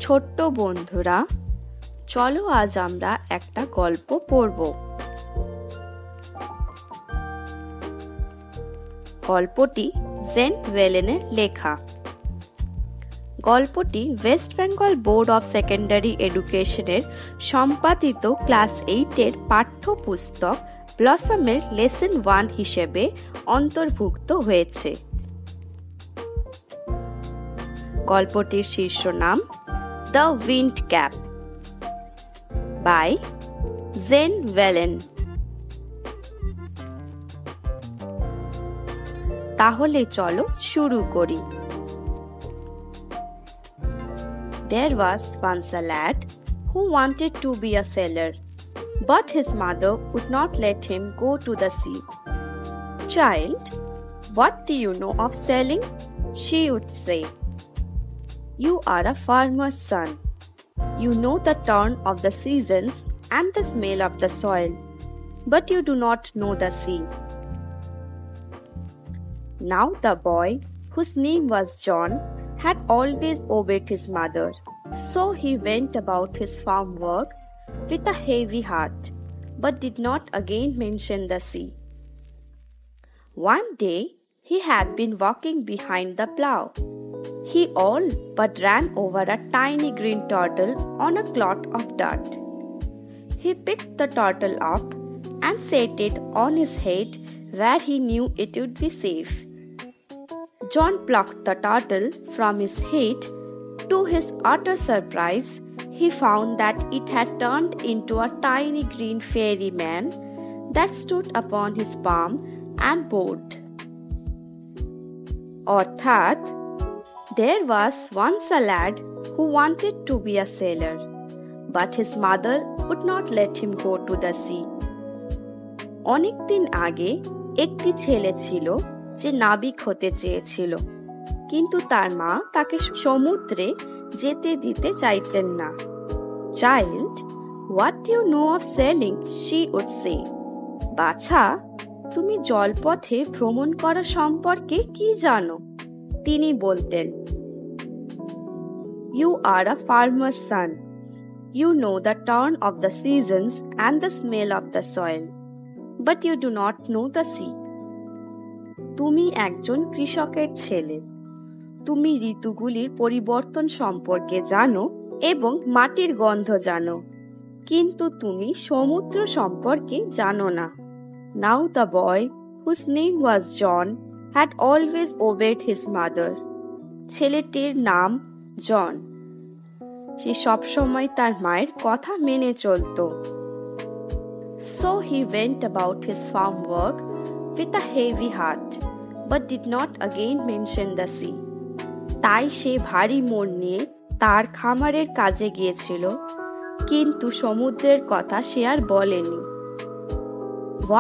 ছোট্ট বন্ধুরা, চলো আজ আমরা একটা গল্প পড়ব। গল্পটি জেন ভেলেনের লেখা। গল্পটি West Bengal board of secondary এডুকেশনের সম্পাদিত ক্লাস 8-এর পাঠ্যপুস্তক ব্লসমের লেসন 1 হিসেবে অন্তর্ভুক্ত হয়েছে। গল্পটির শীর্ষ নাম the wind cap by Jane Yolen. তাহলে চলো শুরু করি। There was once a lad who wanted to be a sailor, but his mother would not let him go to the sea. "Child, what do you know of sailing?" she would say. "You are a farmer's son. You know the turn of the seasons and the smell of the soil, but you do not know the sea." Now the boy, whose name was John, had always obeyed his mother, so he went about his farm work with a heavy heart, but did not again mention the sea. One day he had been walking behind the plough. He all but ran over a tiny green turtle on a clot of dirt. He picked the turtle up and set it on his head where he knew it would be safe. John plucked the turtle from his head. To his utter surprise, he found that it had turned into a tiny green fairy man that stood upon his palm and bowed. অর্থাৎ, there was once a lad who wanted to be a sailor, but his mother would not let him go to the sea. অনেকদিন আগে একটি ছেলে ছিল যে নাবিক হতে চেয়েছিল, কিন্তু তার মা তাকে সমুদ্রে যেতে দিতে চাইতেন না। "Child, what do you know of sailing?" she would say. বাছা, তুমি জলপথে ভ্রমণ করা সম্পর্কে কি জানো? তিনি বলতেন। "You are a farmer's son. You know the turn of the seasons and the smell of the soil, but you do not know the sea." তুমি একজন কৃষকের ছেলে। তুমি ঋতুগুলির পরিবর্তন সম্পর্কে জানো এবং মাটির গন্ধ জানো, কিন্তু তুমি সমুদ্র সম্পর্কে জানো না। Now the boy, whose name was John, had always obeyed his mother. ছেলেটির নাম জন। সে সবসময় তার মায়ের কথা মেনে চলত। So he went about his farm work with a heavy heart, but did not again mention the sea. তাই সে ভারী মন নিয়ে তার খামারের কাজে গিয়েছিল, কিন্তু সমুদ্রের কথা সে আর বলেনি।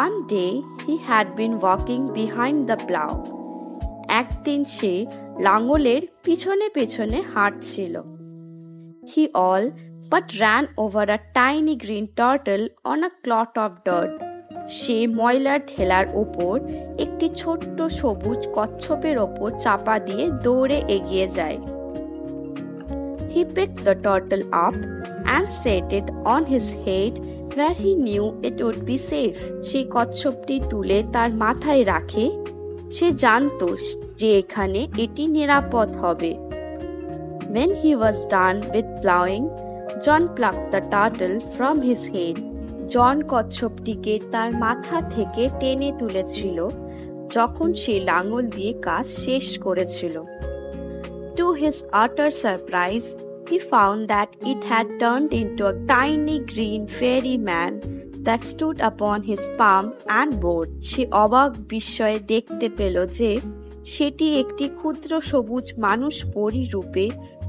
One day he had been walking behind the plough. একদিন সে লাঙলের পিছনে পিছনে হাঁটছিল। He all but ran over a tiny green turtle on a clot of dirt. সে ময়লার ঠেলার ওপর একটি ছোট্ট সবুজ কচ্ছপের ওপর চাপা দিয়ে দৌড়ে এগিয়ে যায়। He picked the turtle up and set it on his head where he knew it would be safe. সেই কচ্ছপটি তুলে তার মাথায় রাখে। সে জানত যে এখানে এটি নিরাপদ হবে। When he was done with plowing, John plucked the turtle from his head. জন কচ্ছপটিকে তার মাথা থেকে টেনে তুলেছিল যখন সে লাঙল দিয়ে কাজ শেষ করেছিল। To his utter surprise, he found that it had turned into a tiny green fairy man that stood upon his palm and bowed. সে অবাক বিস্ময়ে দেখতে পেল যে সেটি একটি ক্ষুদ্র সবুজ মানুষ পরী রূপে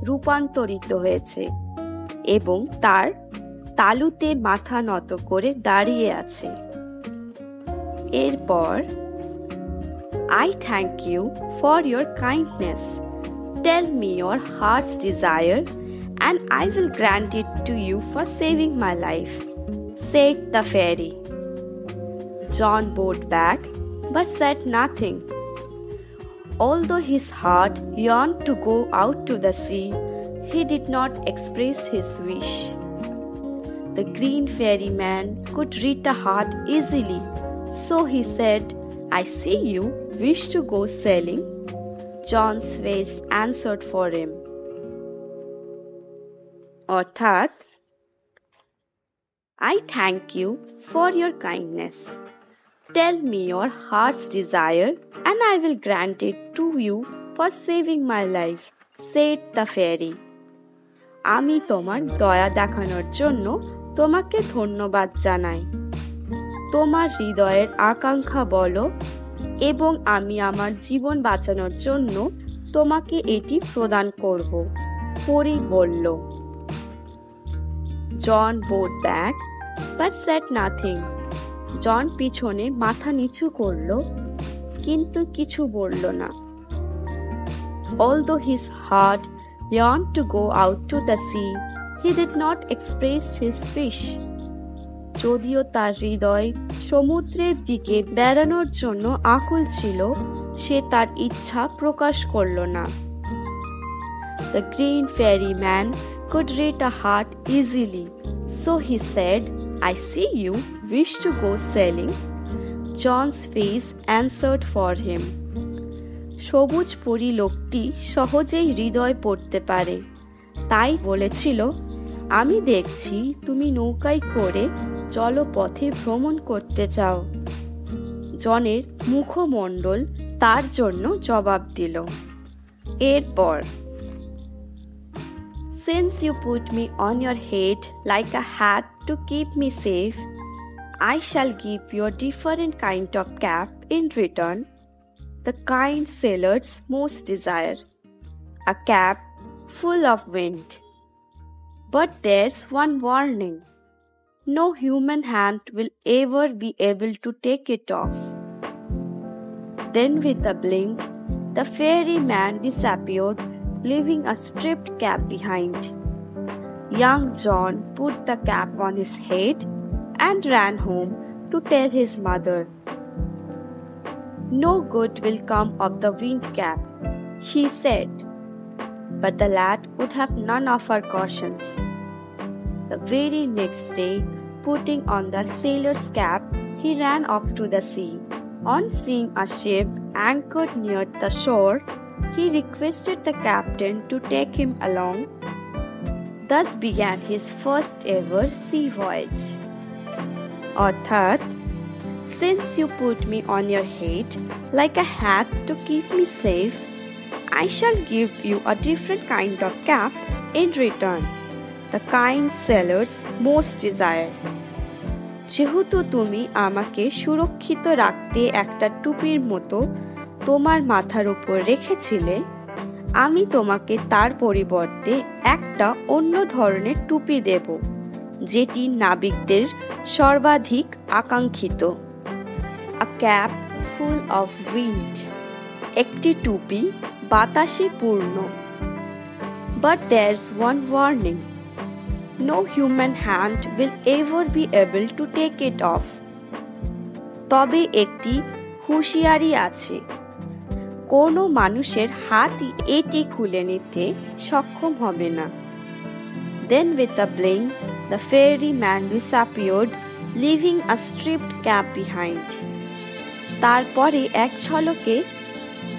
রূপান্তরিত হয়েছে এবং তার তালুতে মাথা নত করে দাঁড়িয়ে আছে। এরপর, "I thank you for your kindness. Tell me your heart's desire and I will grant it to you for saving my life," said the fairy. John bowed back but said nothing. Although his heart yearned to go out to the sea, he did not express his wish. The green fairy man could read the heart easily, so he said, "I see you wish to go sailing." John's face answered for him. অর্থাৎ, I thank you for your kindness. Tell me your heart's desire, and I will grant it to you for saving my life, said the fairy. আমি তোমার দয়া দেখানোর জন্য তোমাকে ধন্যবাদ জানাই। তোমার হৃদয়ের আকাঙ্ক্ষা বলো এবং আমি আমার জীবন বাঁচানোর জন্য তোমাকে এটি প্রদান করব, পরী বলল। জন bowed back but said nothing. জন পিছনে মাথা নিচু করল, কিন্তু কিছু বলল না। Although his heart yearned to go out to the sea, he did not express his wish. যদিও তার হৃদয় সমুদ্রের দিকে বেড়ানোর জন্য আকুল ছিল, সে তার ইচ্ছা প্রকাশ করল না। The green fairy man could read a heart easily, so he said, "I see you wish to go sailing." John's face answered for him. সবুজ পরী লোকটি সহজেই হৃদয় পড়তে পারে, তাই বলেছিল, আমি দেখছি তুমি নৌকায় করে জলপথে ভ্রমণ করতে চাও। জনের মুখমণ্ডল তার জন্য জবাব দিল। এরপর, Since you put me on your head like a hat to keep me safe, I shall give you a different kind of cap in return, the kind sailors most desire, a cap full of wind. But there's one warning. No human hand will ever be able to take it off. Then with a blink, the fairy man disappeared, leaving a stripped cap behind. Young John put the cap on his head and ran home to tell his mother. No good will come of the wind cap, she said. But the lad would have none of her cautions. The very next day, putting on the sailor's cap, he ran off to the sea. On seeing a ship anchored near the shore, he requested the captain to take him along. Thus began his first ever sea voyage. অর্থাৎ, Since you put me on your head like a hat to keep me safe, I shall give you a different kind of cap in return, the kind sailors most desire. যেহেতু তুমি আমাকে সুরক্ষিত রাখতে একটা টুপির মতো তোমার মাথার উপর রেখেছিলে, আমি তোমাকে তার পরিবর্তে একটা অন্য ধরনের টুপি দেব, যেটি নাবিকদের সর্বাধিক আকাঙ্ক্ষিত। A cap full of wind, একটি টুপি বাতাসে পূর্ণ। But there's one warning. No human hand will ever be able to take it off. তবে একটি হুঁশিয়ারি আছে, কোনো মানুষের হাতই এটি খুলে নিতে সক্ষম হবে না। Then with a blink, the fairy man disappeared, leaving a stripped cap behind. তারপরে এক ঝলকে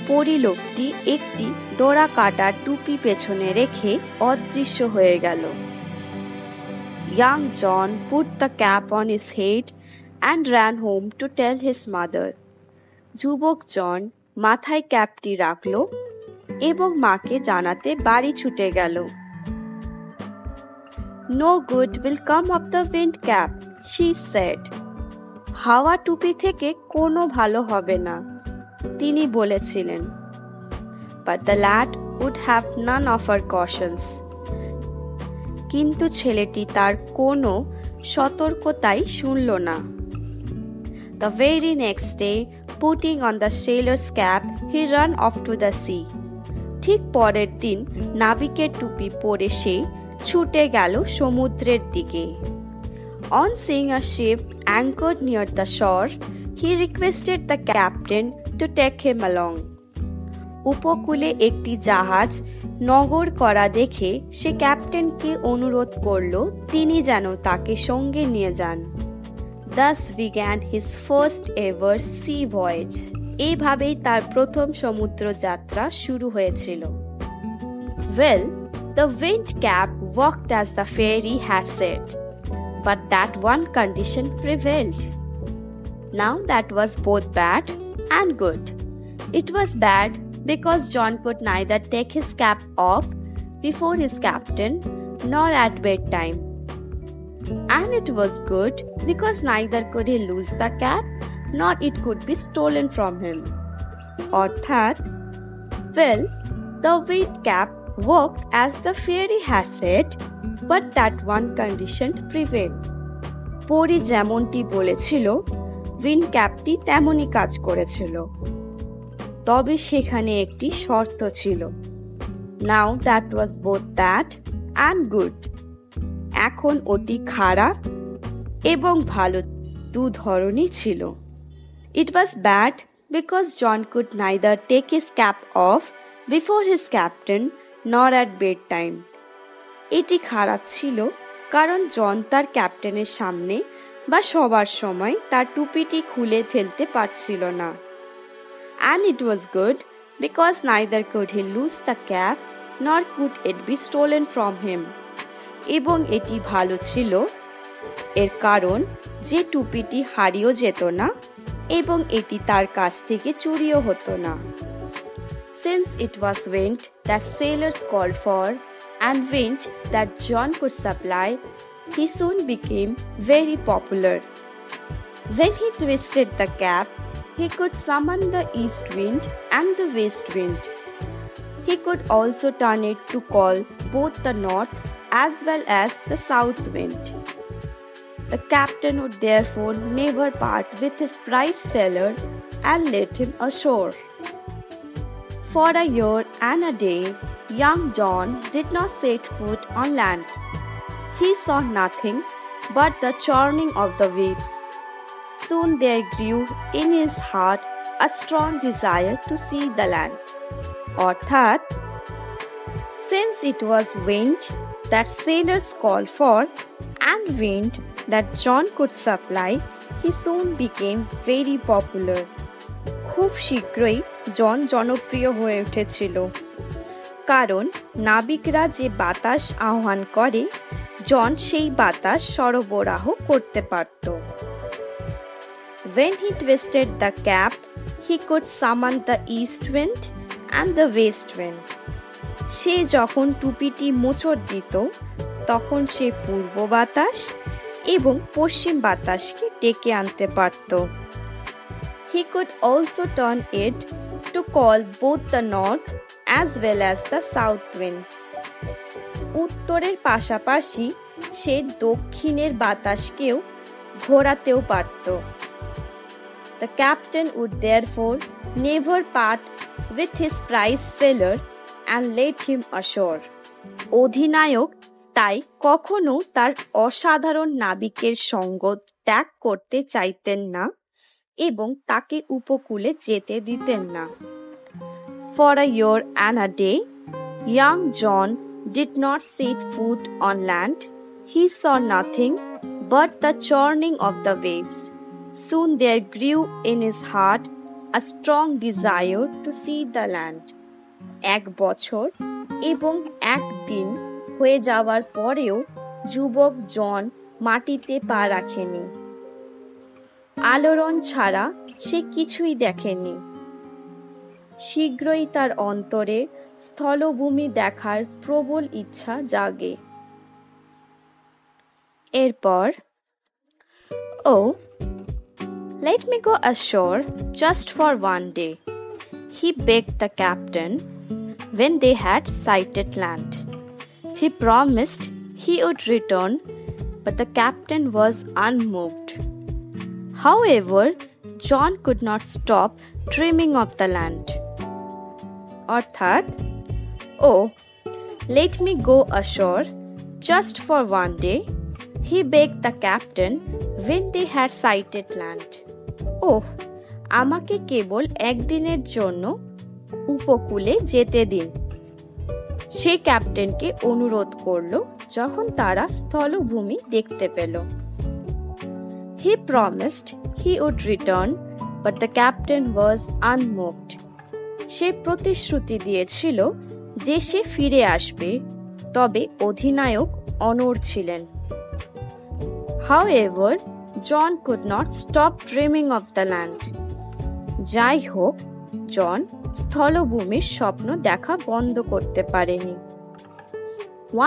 পরী লোকটি একটি ডোরা কাটা টুপি পেছনে রেখে অদৃশ্য হয়ে গেল। Young John put the cap on his head and ran home to tell his mother. যুবক জন মাথায় ক্যাপটি রাখল এবং মাকে জানাতে বাড়ি ছুটে গেল। No good will come of the wind cap, she said. হাওয়া টুপি থেকে কোনো ভালো হবে না, তিনি বলেছিলেন। But the lad would have none of her cautions. কিন্তু ছেলেটি তার কোনো সতর্কতাই শুনল না। The very next day, putting on the sailor's cap, he ran off to the sea. ঠিক পরের দিন নাবিকের টুপি পরে সে ছুটে গেল সমুদ্রের দিকে। On seeing a ship anchored near the shore, he requested the captain to take him along. উপকূলে একটি জাহাজ নগর করা দেখে সে ক্যাপ্টেনকে অনুরোধ করল তিনি যেন তাকে সঙ্গে নিয়ে যান। Thus began his first ever sea voyage. এইভাবেই তার প্রথম সমুদ্র যাত্রা শুরু হয়েছিল। Well, the wind cap worked as the fairy had said, but that one condition prevailed. Now that was both bad and good. It was bad because John could neither take his cap off before his captain nor at bedtime. And it was good because neither could he lose the cap nor it could be stolen from him. অর্থাৎ, well, the wind cap worked as the fairy had said, but that one condition prevailed. পরী যেমনটি বলেছিল, wind ক্যাপটি তেমনই কাজ করেছিল, তবে সেখানে একটি শর্ত ছিল। Now that was both bad and good. এখন ওটি খারাপ এবং ভালো দু ধরনই ছিল। It was bad because John could neither take his cap off before his captain nor at bedtime. এটি খারাপ ছিল কারণ জন তার ক্যাপ্টেনের সামনে বা সবার সময় তার টুপিটি খুলে ফেলতে পারছিল না। And it was good because neither could he lose the cap nor could it be stolen from him. এবং এটি ভালো ছিল এর কারণ যে টুপিটি হারিয়েও যেত না এবং এটি তার কাছ থেকে চুরিও হতো না। Since it was wind that sailors called for and wind that John could supply, he soon became very popular. When he twisted the cap, he could summon the east wind and the west wind. He could also turn it to call both the north as well as the south wind. The captain would therefore never part with his prize sailor and led him ashore. For a year and a day, young John did not set foot on land. He saw nothing but the churning of the waves. Soon there grew in his heart a strong desire to see the land. অর্থাৎ, since it was wind that sailors called for and wind that John could supply, he soon became very popular. খুব শীঘ্রই জন জনপ্রিয় হয়ে উঠেছিল, কারণ নাবিকরা যে বাতাস আহ্বান করে জন সেই বাতাস সরবরাহ করতে পারত। When he twisted the cap, he could summon the east wind and the west wind. সে যখন টুপিটি মোচড় দিত তখন সে পূর্ব বাতাস এবং পশ্চিম বাতাসকে ডেকে আনতে পারত। He could also turn it to call both the north as well as the south wind. উত্তরের পাশাপাশি সে দক্ষিণের বাতাসকেও ঘোরাতেও পারত। The captain would therefore never part with his prize sailor and led him ashore. অধিনায়ক তাই কখনো তার অসাধারণ নাবিকের সঙ্গ ত্যাগ করতে চাইতেন না এবং তাকে উপকূলে যেতে দিতেন না। For a year and a day, young John did not set foot on land. He saw nothing but the churning of the waves. Soon there grew in his heart a strong desire to see the land. এক বছর এবং একদিন হয়ে যাওয়ার পরেও যুবক জন মাটিতে পা রাখেনি। আলোড়ন ছাড়া সে কিছুই দেখেনি। শীঘ্রই তার অন্তরে স্থলভূমি দেখার প্রবল ইচ্ছা জাগে। এরপর, Oh, let me go ashore just for one day, he begged the captain when they had sighted land. He promised he would return, but the captain was unmoved. However, John could not stop dreaming of the land. অর্থাৎ, Oh, let me go ashore just for one day, he begged the captain when they had sighted land. ওহ, আমাকে কেবল একদিনের জন্য উপকূলে যেতে দিন, সে ক্যাপ্টেনকে অনুরোধ করল যখন তারা স্থলভূমি দেখতে পেল। He promised he would return, but the captain was unmoved. সে প্রতিশ্রুতি দিয়েছিল যে সে ফিরে আসবে, তবে অধিনায়ক অনড় ছিলেন। However, John could not stop dreaming of the land. যাই হোক, জন স্থলভূমির স্বপ্ন দেখা বন্ধ করতে পারেনি।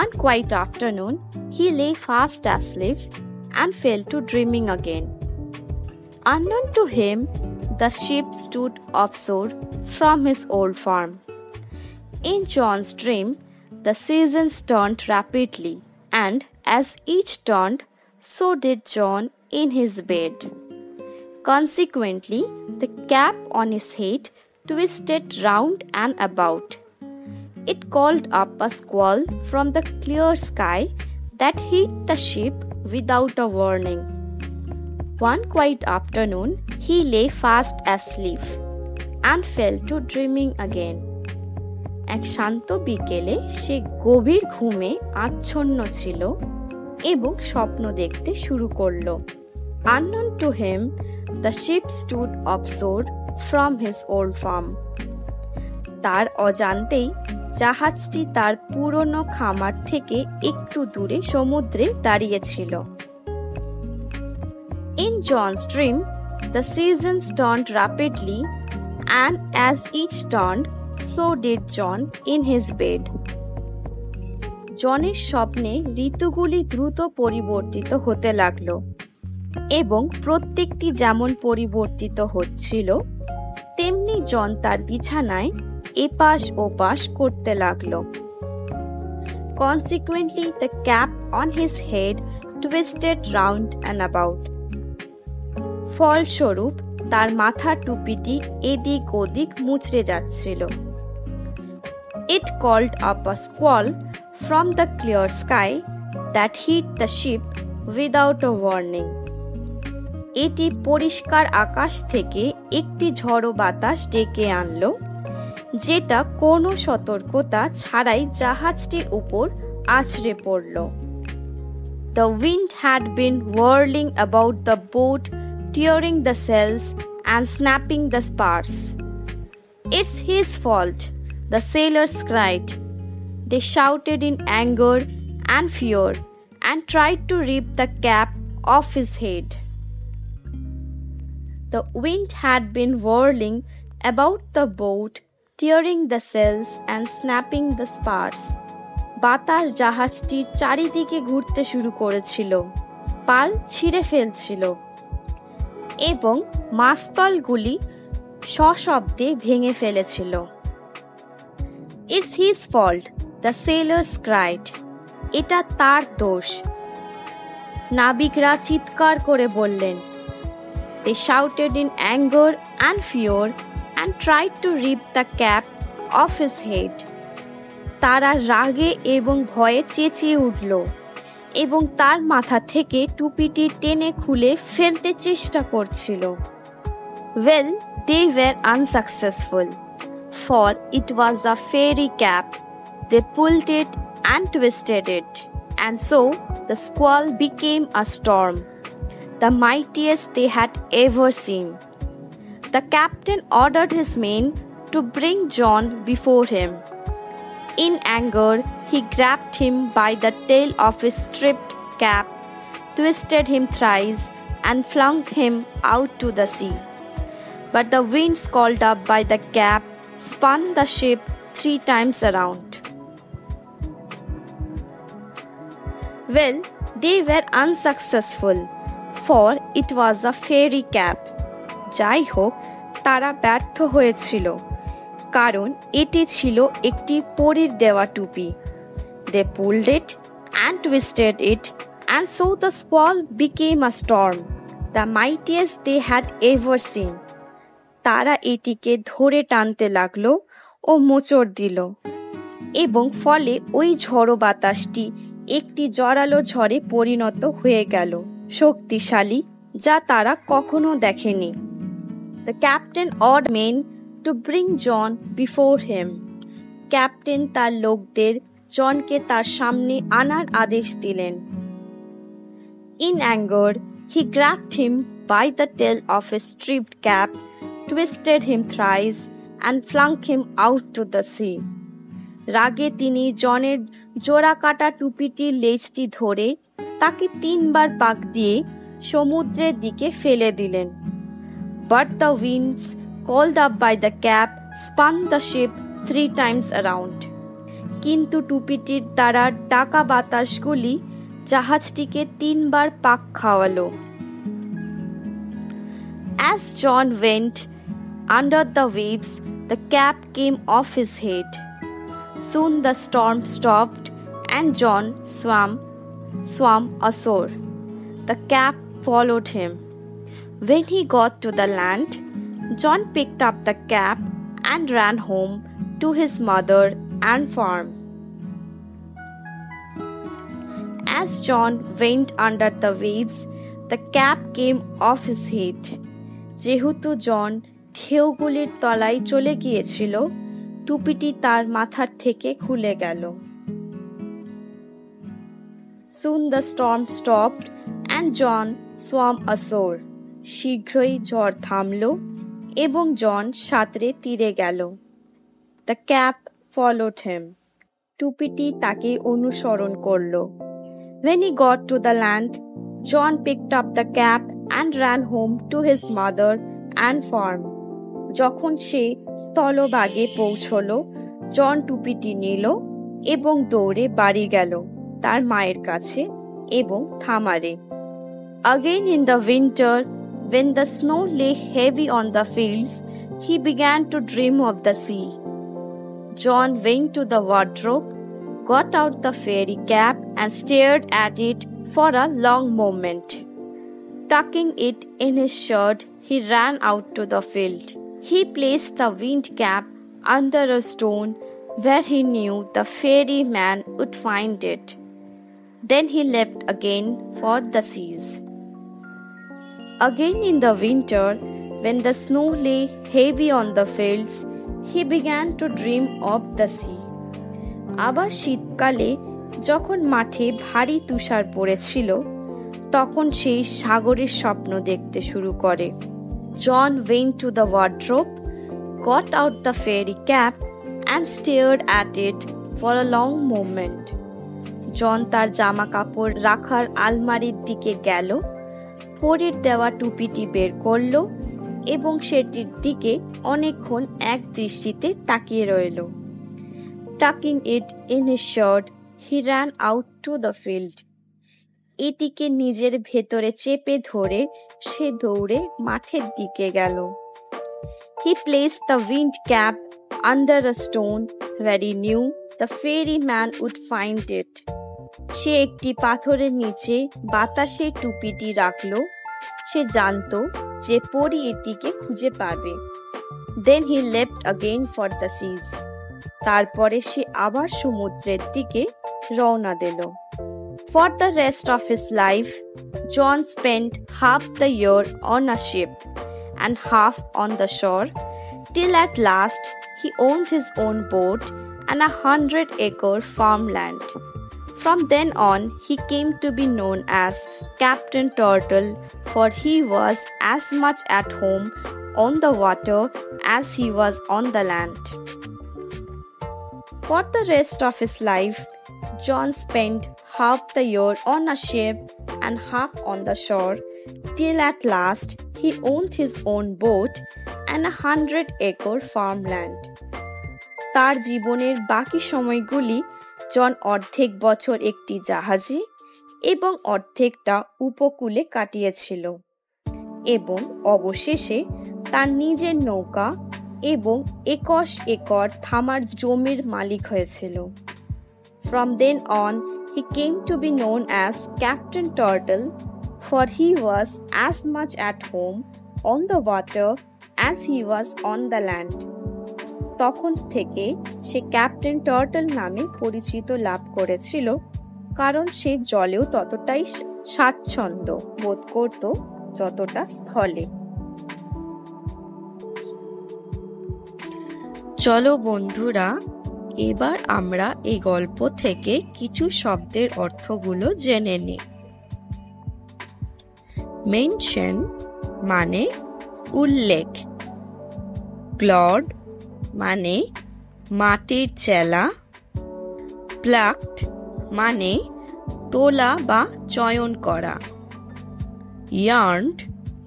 One quiet afternoon, he lay fast asleep and fell to dreaming again. Unknown to him, the ship stood offshore from his old farm. In John's dream, the seasons turned rapidly, and as each turned, so did John in his bed. Consequently, the cap on his head twisted round and about. It called up a squall from the clear sky that hit the ship without a warning. One quiet afternoon, he lay fast asleep and fell to dreaming again. এক শান্ত বিকেলে সে গভীর ঘুমে আচ্ছন্ন ছিল এবং স্বপ্ন দেখতে শুরু করল। Unknown to him, the ship stood offshore from his old farm. তার অজান্তেই জাহাজটি তার পুরনো খামার থেকে একটু দূরে সমুদ্রে দাঁড়িয়েছিল। In John's dream, the seasons turned rapidly, and as each turned, so did John in his bed. জনের স্বপ্নে ঋতুগুলি দ্রুত পরিবর্তিত হতে লাগলো এবং প্রত্যেকটি যেমন পরিবর্তিত হচ্ছিল, তেমনি জন তার বিছানায় এপাশ ওপাশ করতে লাগলো। Consequently, the cap on his head twisted round and about. ফলস্বরূপ তার মাথার টুপিটি এদিক ওদিক মুচড়ে যাচ্ছিল। It called up a squall from the clear sky that hit the ship without a warning. এটি পরিষ্কার আকাশ থেকে একটি ঝড়ো বাতাস ডেকে আনলো, যেটা কোনো সতর্কতা ছাড়াই জাহাজটির উপর আছড়ে পড়ল। The wind had been whirling about the boat, tearing the sails and snapping the spars. It's his fault, the sailors cried. They shouted in anger and fear and tried to rip the cap off his head. The wind had been whirling about the boat, tearing the sails and snapping the spars. বাতাস জাহাজটির চারিদিকে ঘুরতে শুরু করেছিল, পাল ছিঁড়ে ফেলছিল এবং মাস্তুলগুলি সশব্দে ভেঙে ফেলেছিল। It's his fault, the sailors cried. এটা তার দোষ, নাবিকরা চিৎকার করে বললেন। They shouted in anger and fear and tried to rip the cap off his head. তারা রাগে এবং ভয়ে চেঁচিয়ে উঠল এবং তার মাথা থেকে টুপিটি টেনে খুলে ফেলতে চেষ্টা করছিল। Well, they were unsuccessful, for it was a fairy cap. They pulled it and twisted it, and so the squall became a storm, the mightiest they had ever seen. The captain ordered his men to bring John before him. In anger, he grabbed him by the tail of his stripped cap, twisted him thrice, and flung him out to the sea. But the winds called up by the cap spun the ship 3 times around. Well, they were unsuccessful, for it was a fairy cap. যাই হোক, তারা ব্যর্থ হয়েছিল, কারণ এটি ছিল একটি পরীর দেওয়া টুপি। They pulled it and twisted it, and so the squall became a storm, the mightiest they had ever seen. তারা এটিকে ধরে টানতে লাগলো ও মোচড় দিল, এবং ফলে ওই ঝড়ো বাতাসটি একটি জোরালো ঝড়ে পরিণত হয়ে গেল, শক্তিশালী যা তারা কখনো দেখেনি। The captain ordered men to bring John before him. Captain তার লোকদের জনকে তার সামনে আনার আদেশ দিলেন। In anger, he grabbed him by the tail of his stripped cap, twisted him thrice, and flung him out to the sea. রাগে তিনি জনের জোড়া কাটা টুপিটির লেজটি ধরে তাকে 3 বার পাক দিয়ে সমুদ্রের দিকে ফেলে দিলেন। But the winds, called up by the cap, spun the ship 3 times around. কিন্তু টুপিটির দ্বারা ডাকা বাতাসগুলি জাহাজটিকে 3 বার পাক খাওয়ালো। As John went under the waves, the cap came off his head. Soon the storm stopped and John swam ashore. The cap followed him. When he got to the land, John picked up the cap and ran home to his mother and farm. As John went under the waves, the cap came off his head. যেহেতু জন ঢেউগুলির তলায় চলে গিয়েছিল, টুপিটি তার মাথার থেকে খুলে গেল। Soon the storm stopped and John swam ashore. শীঘ্রই ঝড় থামল এবং জন সাঁতরে তীরে গেল। The cap followed him. টুপিটি তাকে অনুসরণ করল। When he got to the land, John picked up the cap and ran home to his mother and farm. যখন সে স্থলভাগে পৌঁছল, জন টুপিটি নিল এবং দৌড়ে বাড়ি গেল তার মায়ের কাছে এবং খামারে। Again in the winter, when the snow lay heavy on the fields, he began to dream of the sea. John went to the wardrobe, got out the fairy cap and stared at it for a long moment. Tucking it in his shirt, he ran out to the field. He placed the wind cap under a stone where he knew the fairy man would find it. Then he left again for the seas. Again in the winter, when the snow lay heavy on the fields, he began to dream of the sea. আবার শীতকালে যখন মাঠে ভারী তুষার পড়েছিল, তখন সে সাগরের স্বপ্ন দেখতে শুরু করে। John went to the wardrobe, got out the fairy cap and stared at it for a long moment. জন তার জামা কাপড় রাখার আলমারির দিকে গেল, পরীর দেওয়া টুপিটি বের করল এবং সেটির দিকে অনেকক্ষণ এক দৃষ্টিতে তাকিয়ে রইল। Tucking it in his shirt, he ran out to the field. এটিকে নিজের ভেতরে চেপে ধরে সে দৌড়ে মাঠের দিকে গেল। He placed the wind cap under a stone where he knew the fairy man would find it. সে একটি পাথরের নিচে বাতাসে টুপিটি রাখল। সে জানতো যে পরী এটিকে খুঁজে পাবে। Then he left again for the seas. তারপরে সে আবার সমুদ্রের দিকে রওনা দিল। For the rest of his life, John spent half the year on a ship and half on the shore, till at last he owned his own boat and 100-acre farmland. From then on, he came to be known as Captain Turtle, for he was as much at home on the water as he was on the land. For the rest of his life, John spent half the year on a ship and half on the shore, till at last he owned his own boat and 100-acre farmland. তার জীবনের বাকি সময়গুলি জন অর্ধেক বছর একটি জাহাজে এবং অর্ধেকটা উপকূলে কাটিয়েছিল এবং অবশেষে তার নিজের নৌকা এবং 21 একর থামার জমির মালিক হয়েছিল। From then on, he came to be known as Captain Turtle, for he was as much at home on the water as he was on the land. তখন থেকে সে ক্যাপ্টেন টার্টল নামে পরিচিত লাভ করেছিল, কারণ সে জলেও ততটাই স্বাচ্ছন্দ্য বোধ করত যতটা স্থলে। চলো বন্ধুরা, এবার আমরা এই গল্প থেকে কিছু শব্দের অর্থগুলো জেনে নিই। মেনশন মানে উল্লেখ, ক্লড মানে মাটির চেলা, প্লাকড মানে তোলা বা চয়ন করা, ইয়ার্নড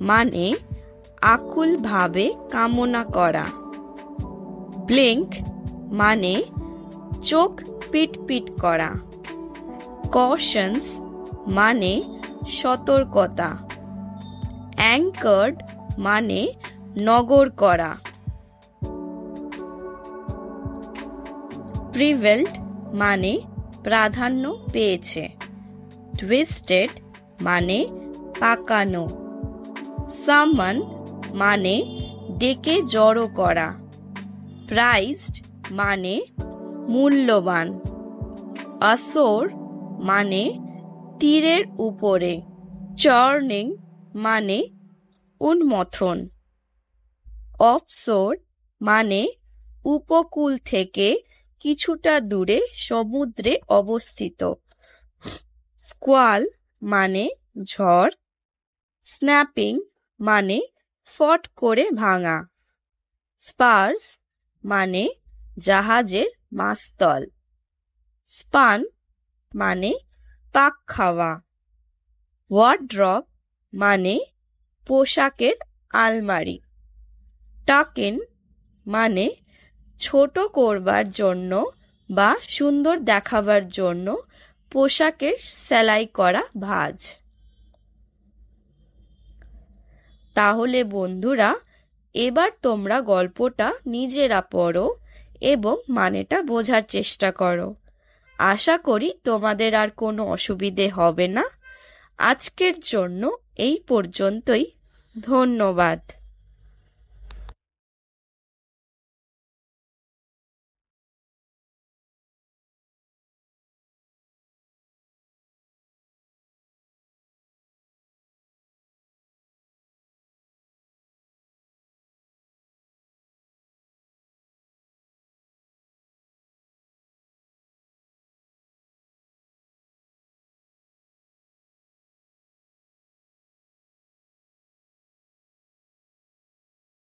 মানে আকুলভাবে কামনা করা, ব্লিঙ্ক মানে চোখ পিটপিট করা, কশনস মানে সতর্কতা, অ্যাঙ্কার্ড মানে নগর করা, প্রিভেলড মানে প্রাধান্য পেয়েছে, টুইস্টেড মানে পাকানো, সামন মানে ডেকে জড়ো করা, প্রাইজড মানে মূল্যবান, আসোর মানে তীরের উপরে, চার্নিং মানে উন্মথন, অফশোর মানে উপকূল থেকে কিছুটা দূরে সমুদ্রে অবস্থিত, স্কোয়াল মানে ঝড়, স্ন্যাপিং মানে ফট করে ভাঙা, স্পার্স মানে জাহাজের মাস্তুল, স্পান মানে পাক খাওয়া, ওয়ার্ড্রপ মানে পোশাকের আলমারি, টাকিন মানে ছোট করবার জন্য বা সুন্দর দেখাবার জন্য পোশাকের সেলাই করা ভাঁজ। তাহলে বন্ধুরা, এবার তোমরা গল্পটা নিজেরা পড়ো এবং মানেটা বোঝার চেষ্টা করো। আশা করি তোমাদের আর কোনো অসুবিধে হবে না। আজকের জন্য এই পর্যন্তই। ধন্যবাদ।